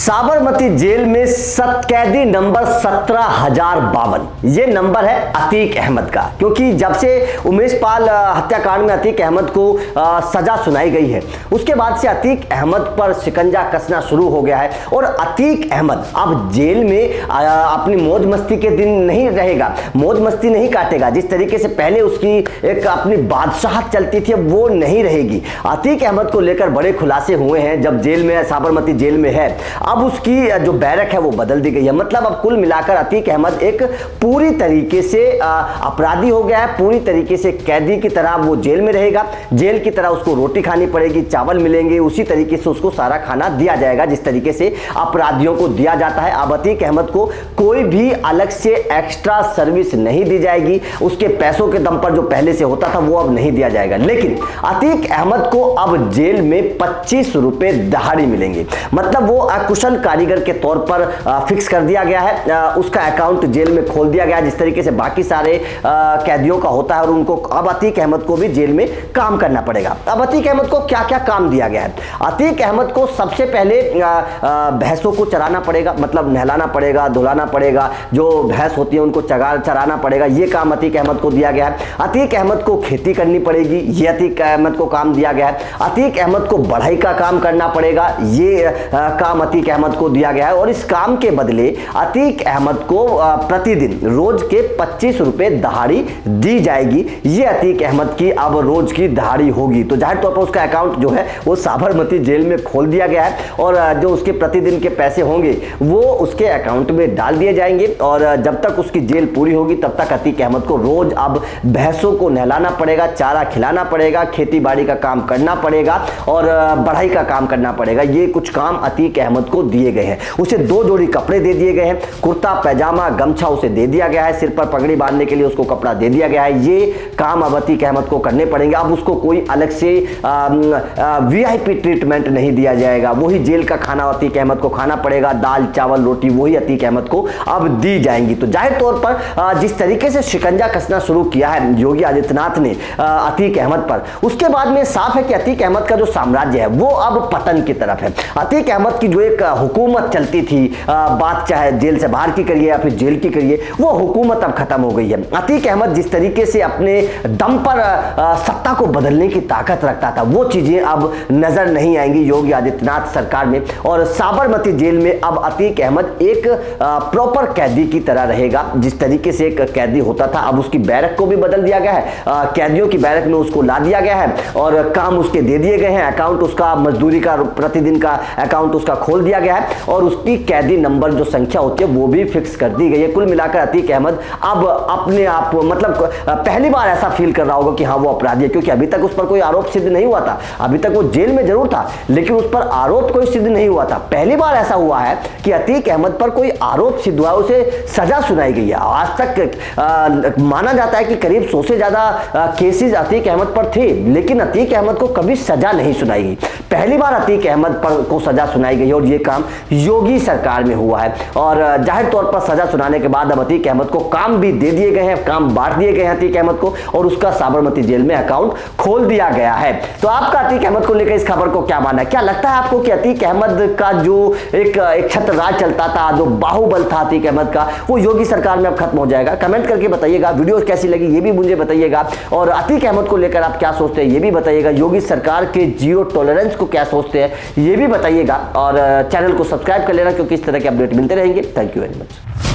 Sabarmati jail में कैदी number 17,052, ये नंबर है अतीक अहमद का। क्योंकि जब से उमेश पाल हत्याकांड में अतीक अहमद को सजा सुनाई गई है, उसके बाद से अतीक अहमद पर शिकंजा कसना शुरू हो गया है। और अतीक अहमद अब जेल में अपनी मौज मस्ती के दिन नहीं रहेगा, मौज मस्ती नहीं काटेगा। जिस तरीके से पहले उसकी एक अपनी बादशाहत चलती थी, अब वो नहीं रहेगी। अतीक अहमद को लेकर बड़े खुलासे हुए हैं जब जेल में, साबरमती जेल में है। अब उसकी जो बैरक है वो बदल दी गई है। मतलब अब कुल मिलाकर अतीक अहमद एक पूरी तरीके से अपराधी हो गया है, पूरी तरीके से कैदी की तरह वो जेल में रहेगा। जेल की तरह उसको रोटी खानी पड़ेगी, चावल मिलेंगे, उसी तरीके से उसको सारा खाना दिया जाएगा जिस तरीके से अपराधियों को दिया जाता है। अब अतीक अहमद को कोई भी अलग से एक्स्ट्रा सर्विस नहीं दी जाएगी। उसके पैसों के दम पर जो पहले से होता था वो अब नहीं दिया जाएगा। लेकिन अतीक अहमद को अब जेल में 25 रुपए दहाड़ी मिलेंगे। मतलब वो कुशल कारीगर के तौर पर फिक्स कर दिया गया है। उसका अकाउंट जेल में खोल दिया गया है जिस तरीके से बाकी सारे कैदियों का होता है। और उनको अब अतीक अहमद को भी जेल में काम करना पड़ेगा। अब अतीक अहमद को क्या क्या काम दिया गया है? अतीक अहमद को सबसे पहले भैंसों को चराना पड़ेगा, मतलब नहलाना पड़ेगा, धुलाना पड़ेगा, जो भैंस होती है उनको चराना पड़ेगा। ये काम अतीक अहमद को दिया गया है। अतीक अहमद को खेती करनी पड़ेगी, ये अतीक अहमद को काम दिया गया है। अतीक अहमद को बढ़ाई का काम करना पड़ेगा, ये काम अतीक अहमद को दिया गया है। और इस काम के बदले अतीक अहमद को प्रतिदिन रोज के 25 रुपए दहाड़ी दी जाएगी। ये अतीक अहमद की अब रोज की दहाड़ी होगी। तो जाहिर तौर पर उसका अकाउंट जो है वो साबरमती जेल में खोल दिया गया है और जो उसके प्रतिदिन के पैसे होंगे वो उसके अकाउंट में डाल दिए जाएंगे। और जब तक उसकी जेल पूरी होगी तब तक अतीक अहमद को रोज अब भैंसों को नहलाना पड़ेगा, चारा खिलाना पड़ेगा, खेती बाड़ी का काम करना पड़ेगा और बढ़ाई का काम करना पड़ेगा। ये कुछ काम अतीक अहमद को दिए गए हैं। उसे 2 जोड़ी कपड़े दे दिए गए हैं, कुर्ता पैजामा गमछा उसे दे दिया गया है, सिर पर पगड़ी बांधने के लिए उसको कपड़ा दे दिया गया है। ये काम अब अतीक अहमद को करने पड़ेंगे। अब उसको कोई अलग से वीआईपी ट्रीटमेंट नहीं दिया जाएगा। वही जेल का खाना अतीक अहमद को खाना पड़ेगा, दाल चावल रोटी वही अतीक अहमद को अब दी जाएंगी। तो जाहिर तौर पर जिस तरीके से शिकंजा कसना शुरू किया है योगी आदित्यनाथ ने अतीक अहमद पर, उसके बाद में साफ है कि अतीक अहमद का जो साम्राज्य है वो अब पतन की तरफ है। अतीक अहमद की जो एक हुकूमत चलती थी, बात चाहे जेल से बाहर की करिए या फिर जेल की करिए, वो हुकूमत अब खत्म हो गई है। अतीक अहमद जिस तरीके से अपने दम पर सत्ता को बदलने की ताकत रखता था वो चीजें अब नजर नहीं आएंगी योगी आदित्यनाथ सरकार में। और साबरमती जेल में अब अतीक अहमद एक प्रॉपर कैदी की तरह रहेगा। जिस तरीके से एक कैदी होता था अब उसकी बैरक को भी बदल दिया गया है, कैदियों की बैरक में उसको ला दिया गया है और काम उसके दे दिए गए हैं। अकाउंट उसका मजदूरी का प्रतिदिन का अकाउंट उसका खोल दिया गया है और उसकी कैदी नंबर जो संख्या होती है वो भी फिक्स कर दी गई है। कुल मिलाकर अतीक अहमद अब अपने आप मतलब पहली बार ऐसा फील कर रहा होगा कि हाँ वो अपराधी है, क्योंकि अभी तक उस पर कोई आरोप सिद्ध नहीं हुआ था। अभी तक वो जेल में जरूर था लेकिन उस पर आरोप कोई सिद्ध नहीं हुआ था। पहली बार ऐसा हुआ है कि अतीक अहमद पर कोई आरोप सिद्ध हुआ, उसे सजा सुनाई गई है। आज तक माना जाता है कि करीब 100 से ज्यादा केसेस अतीक अहमद पर थे लेकिन अतीक अहमद को कभी सजा नहीं सुनाई गई। पहली बार अतीक अहमद पर को सजा सुनाई गई और ये काम योगी सरकार में हुआ है। और जाहिर तौर पर सजा सुनाने के बाद अब अतीक अहमद को काम भी दे दिए गए हैं, काम बांट दिए गए हैं अतीक अहमद को और उसका साबरमती जेल में अकाउंट खोल दिया गया है। तो आपका अतीक अहमद को लेकर इस खबर को क्या मानना है? क्या लगता है आपको कि अतीक अहमद का जो एक छत्र राज चलता था, जो बाहुबल था अतीक अहमद का, वो योगी सरकार में अब खत्म हो जाएगा? कमेंट करके बताइएगा। वीडियो कैसी लगी ये भी मुझे बताइएगा और अतीक अहमद को लेकर आप क्या सोचते हैं ये भी बताइएगा। योगी सरकार के जीरो टॉलरेंस को क्या सोचते हैं ये भी बताइएगा और चैनल को सब्सक्राइब कर लेना क्योंकि इस तरह के अपडेट मिलते रहेंगे। Thank you very much.